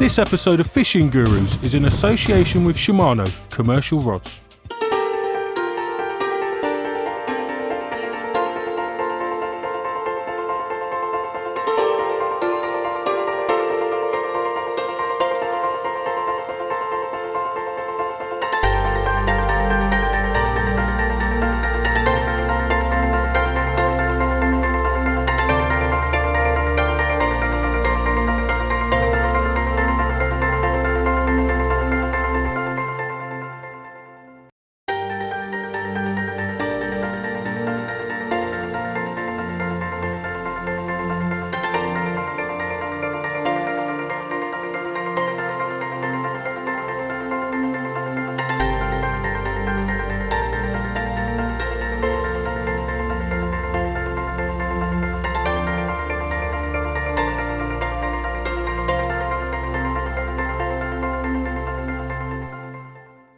This episode of Fishing Gurus is in association with Shimano Commercial Rods.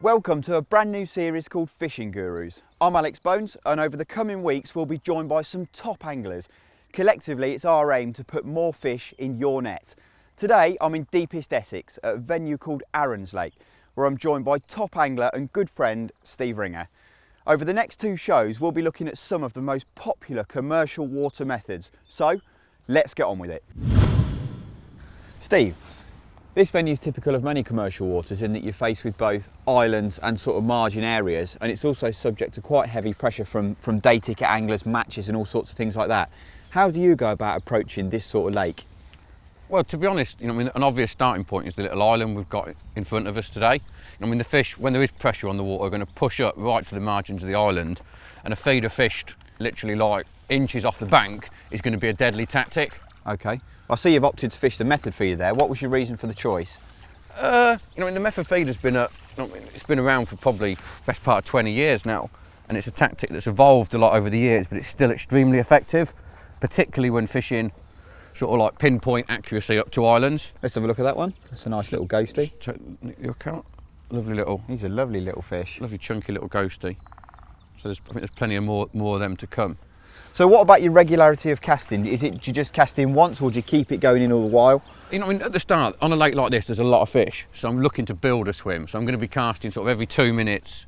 Welcome to a brand new series called Fishing Gurus. I'm Alex Bones, and over the coming weeks we'll be joined by some top anglers. Collectively it's our aim to put more fish in your net. Today I'm in deepest Essex at a venue called Arons Lake, where I'm joined by top angler and good friend Steve Ringer. Over the next two shows we'll be looking at some of the most popular commercial water methods, so let's get on with it. Steve, this venue is typical of many commercial waters in that you're faced with both islands and sort of margin areas, and it's also subject to quite heavy pressure from day ticket anglers, matches and all sorts of things like that. How do you go about approaching this sort of lake? Well, to be honest, an obvious starting point is the little island we've got in front of us today. The fish, when there is pressure on the water, are going to push up right to the margins of the island, and a feeder fished literally like inches off the bank is going to be a deadly tactic. Okay. I see you've opted to fish the method feeder there. What was your reason for the choice? The method feeder's been it's been around for probably the best part of 20 years now, and it's a tactic that's evolved a lot over the years, but it's still extremely effective, particularly when fishing sort of like pinpoint accuracy up to islands. Let's have a look at that one. That's a nice little ghosty. Look out. Lovely little. He's a lovely little fish. Lovely chunky little ghosty. So I think there's plenty of more of them to come. So what about your regularity of casting? Do you just cast in once, or do you keep it going in all the while? At the start, on a lake like this, there's a lot of fish, so I'm looking to build a swim. So I'm going to be casting sort of every 2 minutes.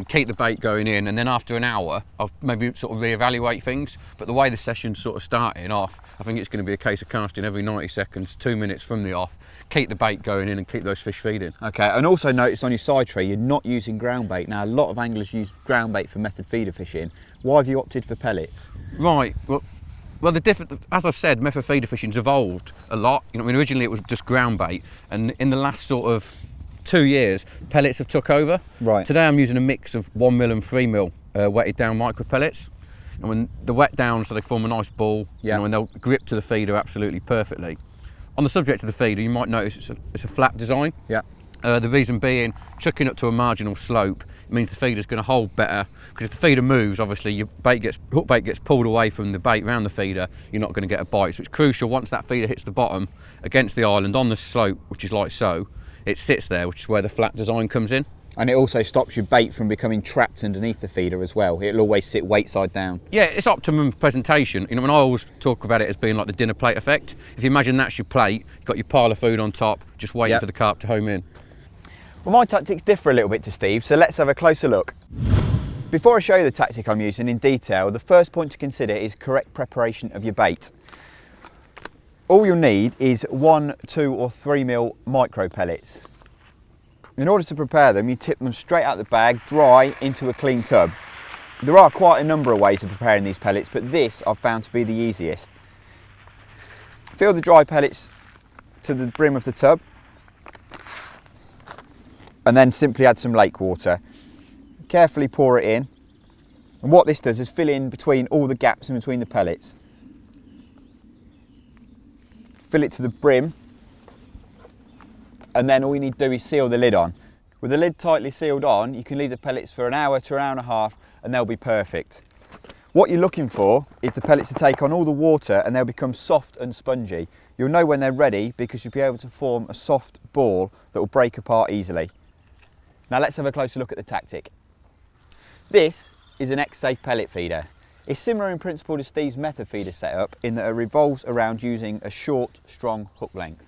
Keep the bait going in, and then after an hour, I'll maybe sort of reevaluate things. But the way the session's sort of starting off, I think it's going to be a case of casting every 90 seconds, 2 minutes from the off, keep the bait going in and keep those fish feeding. Okay, and also notice on your side tray, you're not using ground bait. Now, a lot of anglers use ground bait for method feeder fishing. Why have you opted for pellets? Right, well, as I've said, method feeder fishing's evolved a lot. Originally it was just ground bait, and in the last sort of 2 years, pellets have took over. Right. Today I'm using a mix of 1mm and 3mm wetted down micro pellets. And when they're wet down, so they form a nice ball, and they'll grip to the feeder absolutely perfectly. On the subject of the feeder, you might notice it's a flat design. Yeah. The reason being, chucking up to a marginal slope means the feeder's going to hold better, because if the feeder moves, obviously your hook bait gets pulled away from the bait around the feeder, you're not going to get a bite. So it's crucial, once that feeder hits the bottom against the island on the slope, which is like so, it sits there, which is where the flat design comes in. And it also stops your bait from becoming trapped underneath the feeder as well. It'll always sit weight side down. Yeah, it's optimum presentation. When I always talk about it as being like the dinner plate effect. If you imagine that's your plate, you've got your pile of food on top, just waiting for the carp to home in. Well, my tactics differ a little bit to Steve, so let's have a closer look. Before I show you the tactic I'm using in detail, the first point to consider is correct preparation of your bait. All you'll need is 1, 2 or 3mm micro pellets. In order to prepare them, you tip them straight out of the bag, dry, into a clean tub. There are quite a number of ways of preparing these pellets, but this I've found to be the easiest. Fill the dry pellets to the brim of the tub, and then simply add some lake water. Carefully pour it in, and what this does is fill in between all the gaps in between the pellets. Fill it to the brim, and then all you need to do is seal the lid on. With the lid tightly sealed on, you can leave the pellets for an hour to an hour and a half, and they'll be perfect. What you're looking for is the pellets to take on all the water, and they'll become soft and spongy. You'll know when they're ready because you'll be able to form a soft ball that will break apart easily. Now let's have a closer look at the tactic. This is an X-Safe pellet feeder. It's similar in principle to Steve's method feeder setup in that it revolves around using a short, strong hook length.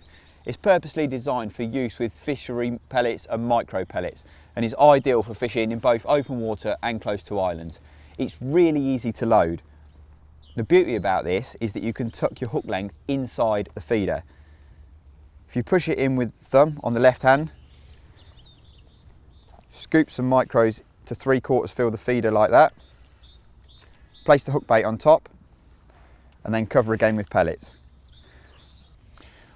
It's purposely designed for use with fishery pellets and micro pellets and is ideal for fishing in both open water and close to islands. It's really easy to load. The beauty about this is that you can tuck your hook length inside the feeder. If you push it in with the thumb on the left hand, scoop some micros to 3/4 fill the feeder like that, place the hook bait on top and then cover again with pellets.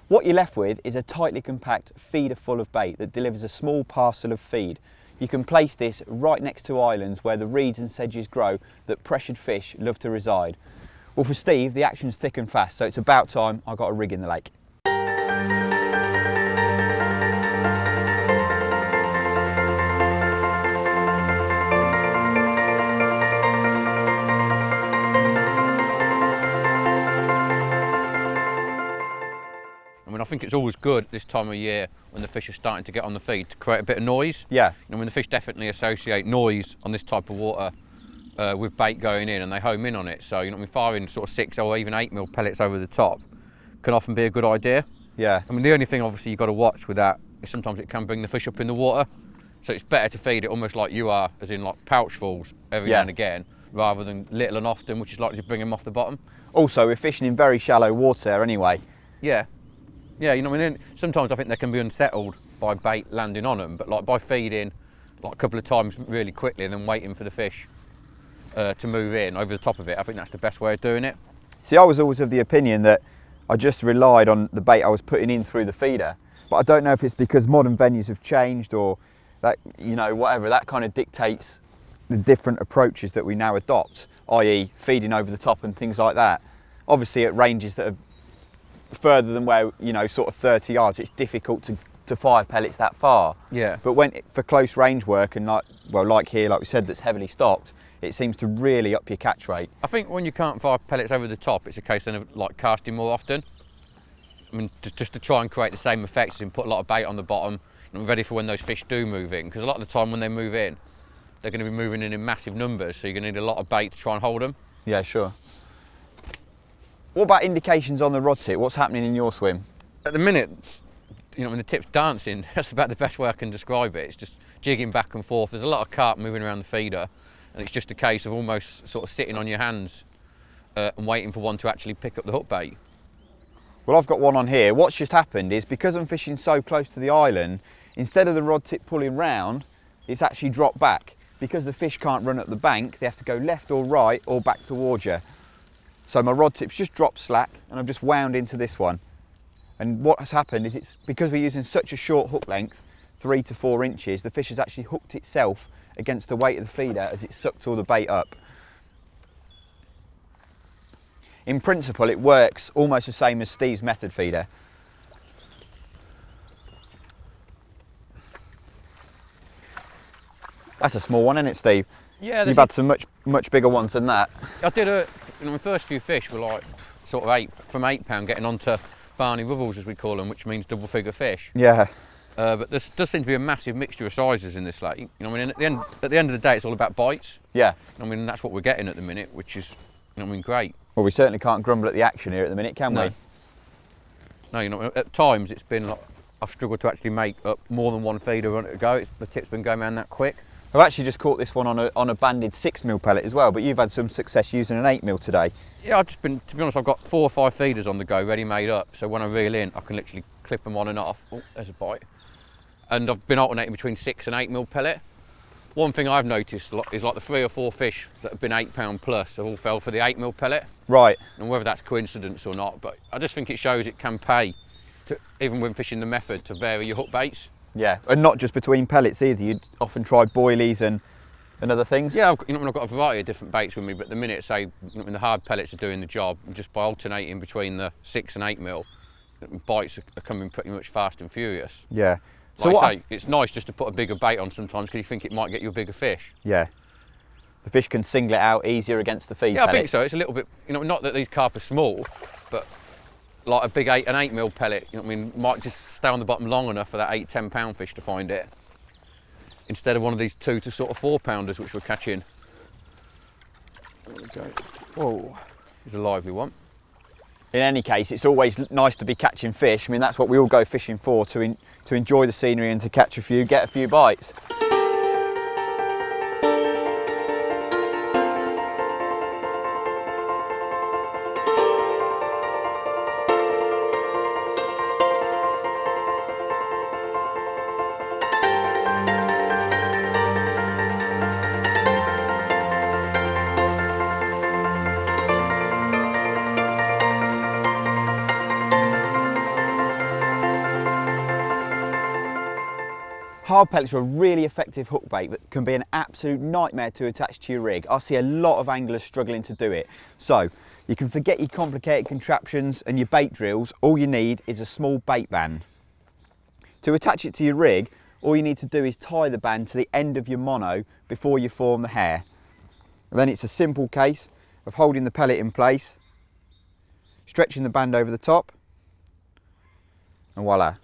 What you're left with is a tightly compact feeder full of bait that delivers a small parcel of feed. You can place this right next to islands where the reeds and sedges grow that pressured fish love to reside. Well, for Steve, the action's thick and fast, so it's about time I got a rig in the lake. I think it's always good this time of year when the fish are starting to get on the feed to create a bit of noise. Yeah. And when the fish definitely associate noise on this type of water with bait going in and they home in on it. So, firing sort of 6 or even 8 mil pellets over the top can often be a good idea. Yeah. The only thing obviously you've got to watch with that is sometimes it can bring the fish up in the water. So it's better to feed it almost like you are, as in like pouchfuls every now and again, rather than little and often, which is likely to bring them off the bottom. Also, we're fishing in very shallow water anyway. Yeah. Yeah, sometimes I think they can be unsettled by bait landing on them, but like by feeding like a couple of times really quickly and then waiting for the fish to move in over the top of it, I think that's the best way of doing it. See, I was always of the opinion that I just relied on the bait I was putting in through the feeder, but I don't know if it's because modern venues have changed or that, whatever, that kind of dictates the different approaches that we now adopt, i.e. feeding over the top and things like that. Obviously at ranges that are further than where, sort of 30 yards, it's difficult to fire pellets that far. Yeah. But for close range work and like here, like we said, that's heavily stocked, it seems to really up your catch rate. I think when you can't fire pellets over the top, it's a case then of like casting more often. Just to try and create the same effects and put a lot of bait on the bottom and ready for when those fish do move in. Because a lot of the time when they move in, they're going to be moving in massive numbers, so you're going to need a lot of bait to try and hold them. Yeah, sure. What about indications on the rod tip? What's happening in your swim? At the minute, when the tip's dancing, that's about the best way I can describe it. It's just jigging back and forth. There's a lot of carp moving around the feeder, and it's just a case of almost sort of sitting on your hands and waiting for one to actually pick up the hook bait. Well, I've got one on here. What's just happened is because I'm fishing so close to the island, instead of the rod tip pulling round, it's actually dropped back. Because the fish can't run up the bank, they have to go left or right or back towards you. So my rod tip's just dropped slack and I've just wound into this one. And what has happened is it's because we're using such a short hook length, 3 to 4 inches, the fish has actually hooked itself against the weight of the feeder as it sucked all the bait up. In principle, it works almost the same as Steve's method feeder. That's a small one, isn't it, Steve? Yeah. You've had some much bigger ones than that. I did my first few fish were like sort of from 8 pound getting onto Barney Wubbles, as we call them, which means double figure fish. Yeah. But there does seem to be a massive mixture of sizes in this lake. At the end of the day, it's all about bites. Yeah. That's what we're getting at the minute, which is, great. Well, we certainly can't grumble at the action here at the minute, can we? No, at times it's been like I've struggled to actually make up more than one feeder on it to go. The tip's been going around that quick. I've actually just caught this one on a banded 6 mil pellet as well, but you've had some success using an 8 mil today. Yeah, to be honest, I've got 4 or 5 feeders on the go, ready made up, so when I reel in, I can literally clip them on and off. Oh, there's a bite. And I've been alternating between 6 and 8 mil pellet. One thing I've noticed is like the 3 or 4 fish that have been 8 pound plus have all fell for the 8 mil pellet. Right. And whether that's coincidence or not, but I just think it shows it can pay, even when fishing the method, to vary your hook baits. Yeah, and not just between pellets either. You'd often try boilies and other things. Yeah, I've got a variety of different baits with me, but the minute, say, when the hard pellets are doing the job, just by alternating between the 6 and 8 mil, bites are coming pretty much fast and furious. Yeah. Like I say, it's nice just to put a bigger bait on sometimes because you think it might get you a bigger fish. Yeah. The fish can single it out easier against the feed. Yeah, I think so. It's a little bit, not that these carp are small, but like a big 8 mil pellet, might just stay on the bottom long enough for that 8-10 pound fish to find it, instead of one of these 2 to sort of 4 pounders which we're catching. There we go. Whoa, here's a lively one. In any case, it's always nice to be catching fish. I mean, that's what we all go fishing for, to enjoy the scenery and to catch a few, get a few bites. Hard pellets are a really effective hook bait that can be an absolute nightmare to attach to your rig. I see a lot of anglers struggling to do it. So you can forget your complicated contraptions and your bait drills. All you need is a small bait band. To attach it to your rig, all you need to do is tie the band to the end of your mono before you form the hair. And then it's a simple case of holding the pellet in place, stretching the band over the top, and voila.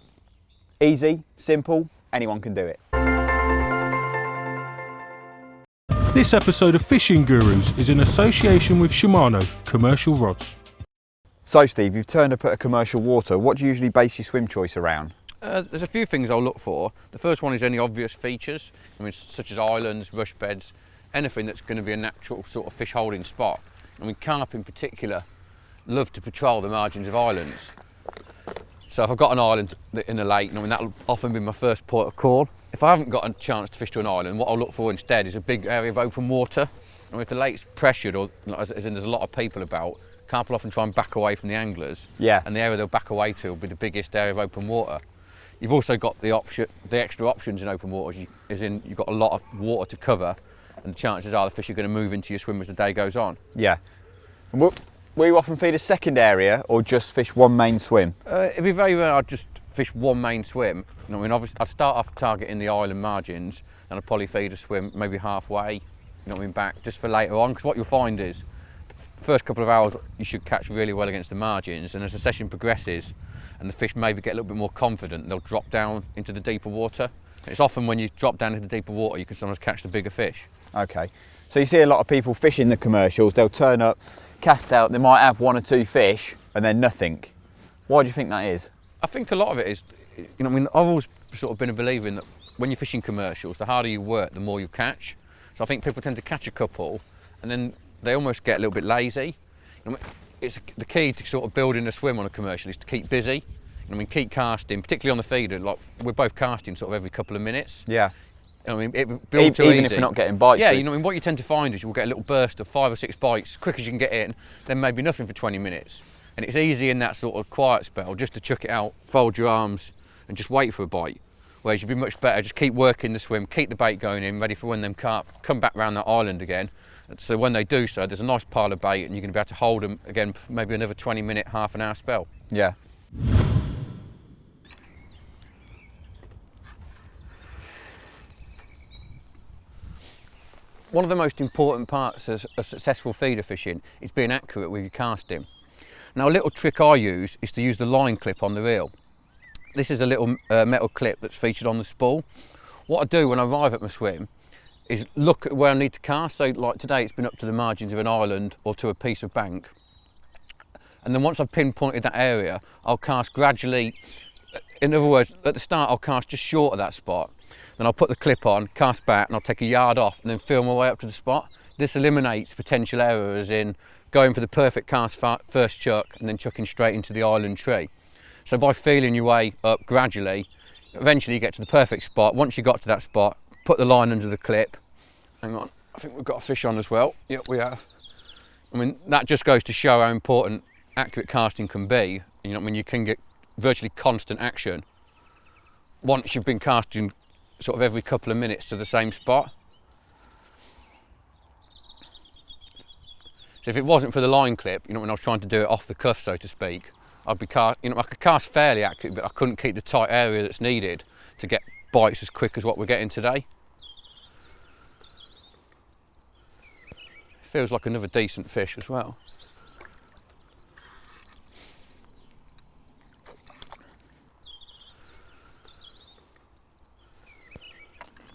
Easy, simple, anyone can do it. This episode of Fishing Gurus is in association with Shimano commercial rods. So Steve, you've turned up at a commercial water. What do you usually base your swim choice around? There's a few things I'll look for. The first one is any obvious features, such as islands, rush beds, anything that's going to be a natural sort of fish holding spot. Carp in particular love to patrol the margins of islands. So if I've got an island in a lake, that'll often be my first port of call. If I haven't got a chance to fish to an island, what I'll look for instead is a big area of open water. If the lake's pressured, or as in there's a lot of people about, carp will often try and back away from the anglers. Yeah. And the area they'll back away to will be the biggest area of open water. You've also got the extra options in open waters, as in you've got a lot of water to cover, and the chances are the fish are going to move into your swim as the day goes on. Yeah. And will you often feed a second area or just fish one main swim? It'd be very rare I'd just fish one main swim. Obviously I'd start off targeting the island margins, and I'd probably feed a swim maybe halfway, back, just for later on, because what you'll find is the first couple of hours you should catch really well against the margins, and as the session progresses and the fish maybe get a little bit more confident, they'll drop down into the deeper water. And it's often when you drop down into the deeper water you can sometimes catch the bigger fish. Okay, so you see a lot of people fishing the commercials. They'll turn up, cast out, they might have one or two fish and then nothing. Why do you think that is? I think a lot of it is, I've always sort of been a believer in that when you're fishing commercials, the harder you work, the more you catch. So I think people tend to catch a couple and then they almost get a little bit lazy. It's the key to sort of building a swim on a commercial is to keep busy. Keep casting, particularly on the feeder. Like we're both casting sort of every couple of minutes. Yeah. It builds too easy. Even if you're not getting bites. Yeah, what you tend to find is you'll get a little burst of 5 or 6 bites, quick as you can get in, then maybe nothing for 20 minutes. And it's easy in that sort of quiet spell just to chuck it out, fold your arms, and just wait for a bite. Whereas you'd be much better, just keep working the swim, keep the bait going in, ready for when them carp come back round that island again. So when they do so, there's a nice pile of bait and you're going to be able to hold them again for maybe another 20-minute, half an hour spell. Yeah. One of the most important parts of successful feeder fishing is being accurate with your casting. Now a little trick I use is to use the line clip on the reel. This is a little metal clip that's featured on the spool. What I do when I arrive at my swim is look at where I need to cast. So like today it's been up to the margins of an island or to a piece of bank. And then once I've pinpointed that area, I'll cast gradually. In other words, at the start I'll cast just short of that spot. Then I'll put the clip on, cast back, and I'll take a yard off and then feel my way up to the spot. This eliminates potential errors in going for the perfect cast first chuck and then chucking straight into the island tree. So by feeling your way up gradually, eventually you get to the perfect spot. Once you got to that spot, put the line under the clip. Hang on, I think we've got a fish on as well. Yep, we have. That just goes to show how important accurate casting can be. You can get virtually constant action once you've been casting sort of every couple of minutes to the same spot. So if it wasn't for the line clip, when I was trying to do it off the cuff, so to speak, I could cast fairly accurate, but I couldn't keep the tight area that's needed to get bites as quick as what we're getting today. Feels like another decent fish as well.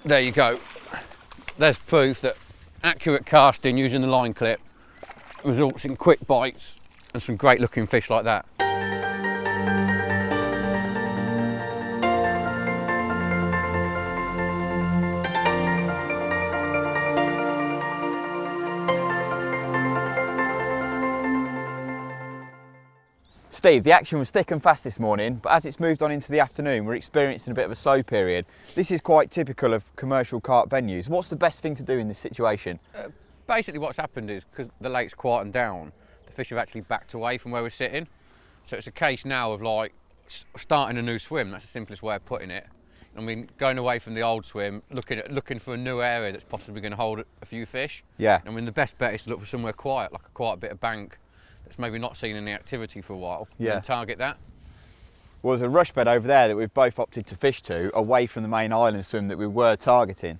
There you go. There's proof that accurate casting using the line clip results in quick bites and some great looking fish like that. Steve, the action was thick and fast this morning, but as it's moved on into the afternoon, we're experiencing a bit of a slow period. This is quite typical of commercial carp venues. What's the best thing to do in this situation? Basically what's happened is, because the lake's quietened down, the fish have actually backed away from where we're sitting. So it's a case now of like starting a new swim. That's the simplest way of putting it. I mean, going away from the old swim, looking for a new area that's possibly going to hold a few fish. Yeah. I mean, the best bet is to look for somewhere quiet, like a quiet bit of bank that's maybe not seen any activity for a while. Yeah. And target that. Well, there's a rush bed over there that we've both opted to fish to, away from the main island swim that we were targeting.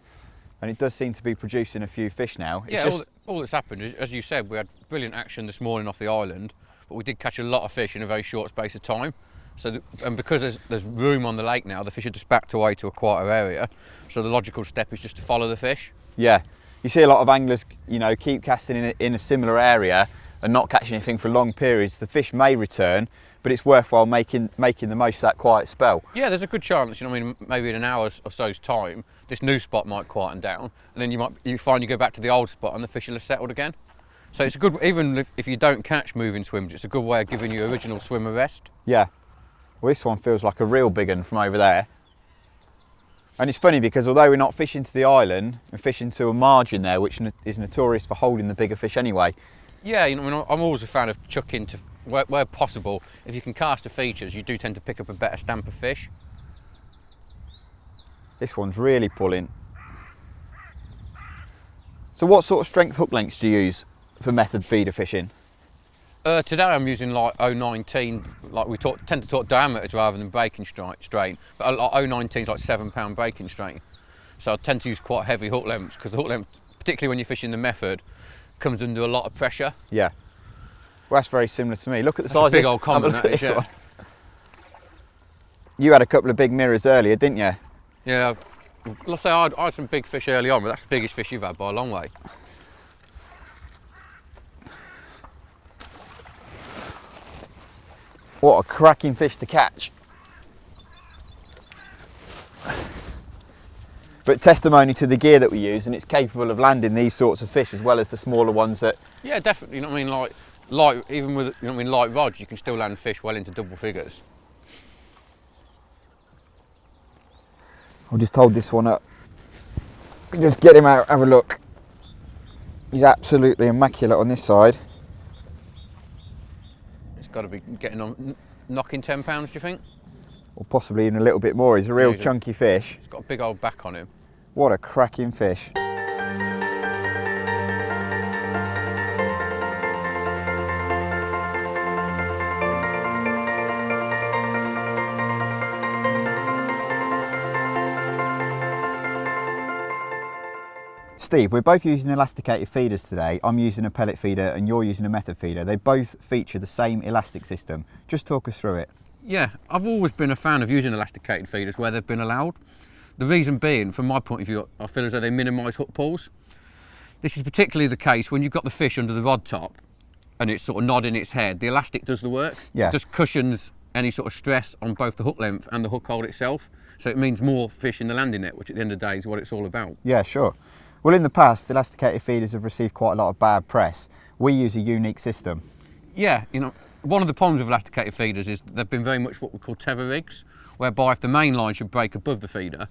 And it does seem to be producing a few fish now. Yeah, all that's happened is, as you said, we had brilliant action this morning off the island, but we did catch a lot of fish in a very short space of time. So, and because there's room on the lake now, the fish are just backed away to a quieter area. So the logical step is just to follow the fish. Yeah, you see a lot of anglers, you know, keep casting in a similar area and not catching anything for long periods. The fish may return, but it's worthwhile making the most of that quiet spell. Yeah, there's a good chance, you know, I mean, maybe in an hour or so's time, this new spot might quieten down, and then you find you go back to the old spot and the fish will have settled again. So it's a good, even if you don't catch moving swims, it's a good way of giving your original swim a rest. Yeah, well, this one feels like a real big one from over there. And it's funny because although we're not fishing to the island, we're fishing to a margin there, which is notorious for holding the bigger fish anyway. Yeah, you know, I mean, I'm always a fan of chucking to where possible. If you can cast the features, you do tend to pick up a better stamp of fish. This one's really pulling. So what sort of strength hook lengths do you use for method feeder fishing? Today I'm using like 019, like we tend to talk diameters rather than breaking strain, but like 019 is like £7 breaking strain. So I tend to use quite heavy hook lengths, because the hook length, particularly when you're fishing the method, comes under a lot of pressure. Yeah. Well, that's very similar to me. Look at the That's size a big of old common, that is, yeah. You had a couple of big mirrors earlier, didn't you? Yeah, let's say I had some big fish early on, but that's the biggest fish you've had by a long way. What a cracking fish to catch. But testimony to the gear that we use, and it's capable of landing these sorts of fish as well as the smaller ones that... Yeah, definitely, you know what I mean, like even with, you know what I mean, light rods, you can still land fish well into double figures. I'll just hold this one up. Just get him out, have a look. He's absolutely immaculate on this side. It's got to be getting on, knocking 10 pounds, do you think? Or possibly even a little bit more. He's a real chunky fish. He's got a big old back on him. What a cracking fish. Steve, we're both using elasticated feeders today. I'm using a pellet feeder and you're using a method feeder. They both feature the same elastic system. Just talk us through it. Yeah, I've always been a fan of using elasticated feeders where they've been allowed. The reason being, from my point of view, I feel as though they minimise hook pulls. This is particularly the case when you've got the fish under the rod top and it's sort of nodding its head. The elastic does the work. Yeah. It just cushions any sort of stress on both the hook length and the hook hold itself. So it means more fish in the landing net, which at the end of the day is what it's all about. Yeah, sure. Well, in the past, elasticated feeders have received quite a lot of bad press. We use a unique system. Yeah, you know, one of the problems with elasticated feeders is they've been very much what we call tether rigs, whereby if the main line should break above the feeder,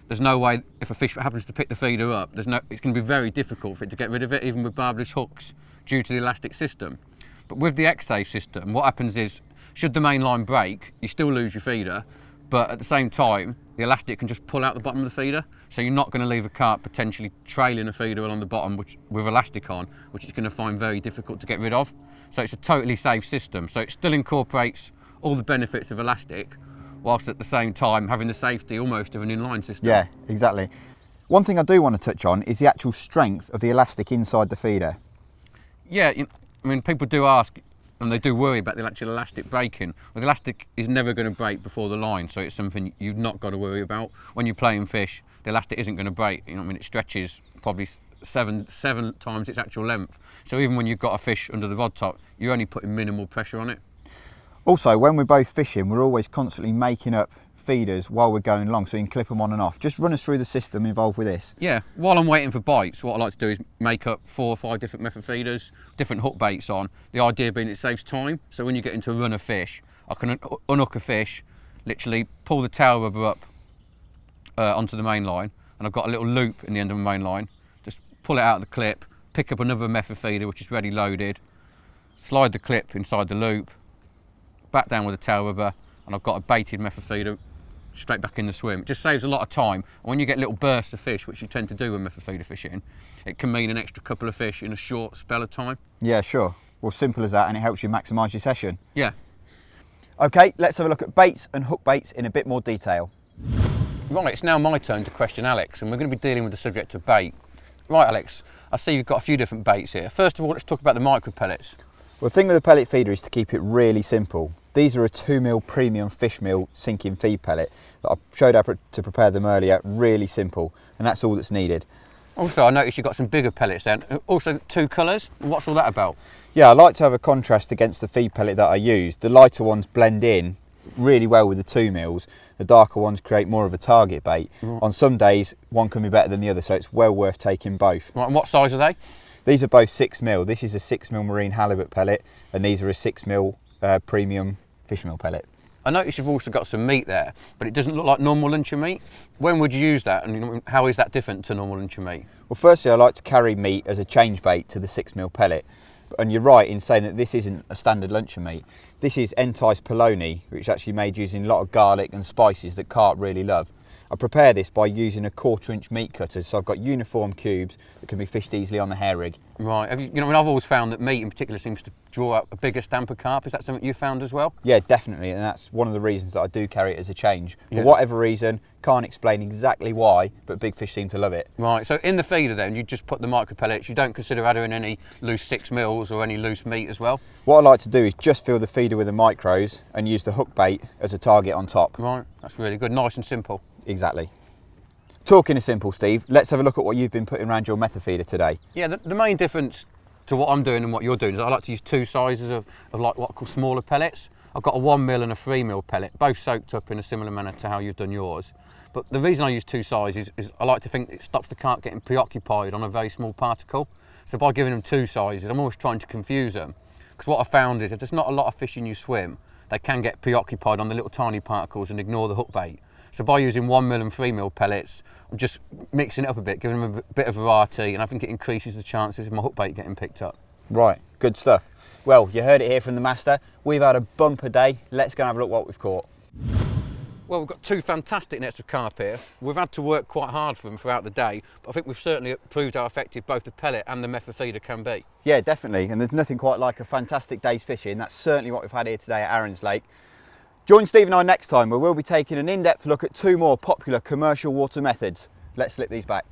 there's no way, if a fish happens to pick the feeder up, it's going to be very difficult for it to get rid of it, even with barbless hooks, due to the elastic system. But with the X-safe system, what happens is, should the main line break, you still lose your feeder, but at the same time, the elastic can just pull out the bottom of the feeder, so you're not going to leave a carp potentially trailing a feeder along the bottom with elastic on, which it's going to find very difficult to get rid of. So it's a totally safe system. So it still incorporates all the benefits of elastic, whilst at the same time having the safety almost of an inline system. Yeah, exactly. One thing I do want to touch on is the actual strength of the elastic inside the feeder. Yeah, I mean, people do ask, and they do worry about the actual elastic breaking. Well, the elastic is never going to break before the line, so it's something you've not got to worry about. When you're playing fish, the elastic isn't going to break. You know what I mean? It stretches probably seven times its actual length. So even when you've got a fish under the rod top, you're only putting minimal pressure on it. Also, when we're both fishing, we're always constantly making up feeders while we're going along, so you can clip them on and off. Just run us through the system involved with this. Yeah, while I'm waiting for bites, what I like to do is make up 4 or 5 different method feeders, different hook baits on. The idea being it saves time, so when you get into a run of fish, I can unhook a fish, literally pull the tail rubber up onto the main line, and I've got a little loop in the end of the main line. Just pull it out of the clip, pick up another method feeder which is ready loaded, slide the clip inside the loop, back down with the tail rubber, and I've got a baited method feeder straight back in the swim. It just saves a lot of time. And when you get little bursts of fish, which you tend to do with method feeder fishing, it can mean an extra couple of fish in a short spell of time. Yeah, sure. Well, simple as that, and it helps you maximise your session. Yeah. Okay, let's have a look at baits and hook baits in a bit more detail. Right, it's now my turn to question Alex, and we're going to be dealing with the subject of bait. Right, Alex, I see you've got a few different baits here. First of all, let's talk about the micro pellets. Well, the thing with the pellet feeder is to keep it really simple. These are a 2mm premium fish meal sinking feed pellet that I showed how to prepare them earlier. Really simple, and that's all that's needed. Also, I noticed you've got some bigger pellets then. Also, 2 colours. What's all that about? Yeah, I like to have a contrast against the feed pellet that I use. The lighter ones blend in really well with the 2mm. The darker ones create more of a target bait. Right. On some days, one can be better than the other, so it's well worth taking both. Right, and what size are they? These are both 6mm. This is a 6mm marine halibut pellet, and these are a 6mm premium fish meal pellet. I notice you've also got some meat there, but it doesn't look like normal luncheon meat. When would you use that, and how is that different to normal luncheon meat? Well, firstly, I like to carry meat as a change bait to the 6mm pellet. And you're right in saying that this isn't a standard luncheon meat. This is enticed polony, which is actually made using a lot of garlic and spices that Carp really love. I prepare this by using a 1/4-inch meat cutter, so I've got uniform cubes that can be fished easily on the hair rig. Right, I've always found that meat in particular seems to draw out a bigger stamp of carp. Is that something you found as well? Yeah, definitely, and that's one of the reasons that I do carry it as a change. For whatever reason, can't explain exactly why, but big fish seem to love it. Right, so in the feeder then, you just put the micro pellets, you don't consider adding any loose 6mm or any loose meat as well? What I like to do is just fill the feeder with the micros and use the hook bait as a target on top. Right, that's really good, nice and simple. Exactly. Talking of simple, Steve, let's have a look at what you've been putting around your method feeder today. Yeah, the main difference to what I'm doing and what you're doing is I like to use 2 sizes of like what I call smaller pellets. I've got a 1mm and a 3mm pellet, both soaked up in a similar manner to how you've done yours. But the reason I use 2 sizes is I like to think it stops the carp getting preoccupied on a very small particle. So by giving them 2 sizes, I'm always trying to confuse them. Because what I found is if there's not a lot of fish in you swim, they can get preoccupied on the little tiny particles and ignore the hook bait. So by using 1mm and 3mm pellets, I'm just mixing it up a bit, giving them a bit of variety, and I think it increases the chances of my hook bait getting picked up. Right, good stuff. Well, you heard it here from the master. We've had a bumper day. Let's go and have a look what we've caught. Well, we've got 2 fantastic nets of carp here. We've had to work quite hard for them throughout the day, but I think we've certainly proved how effective both the pellet and the method feeder can be. Yeah, definitely, and there's nothing quite like a fantastic day's fishing. That's certainly what we've had here today at Aaron's Lake. Join Steve and I next time where we'll be taking an in-depth look at 2 more popular commercial water methods. Let's slip these back.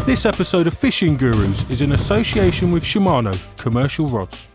This episode of Fishing Gurus is in association with Shimano Commercial Rods.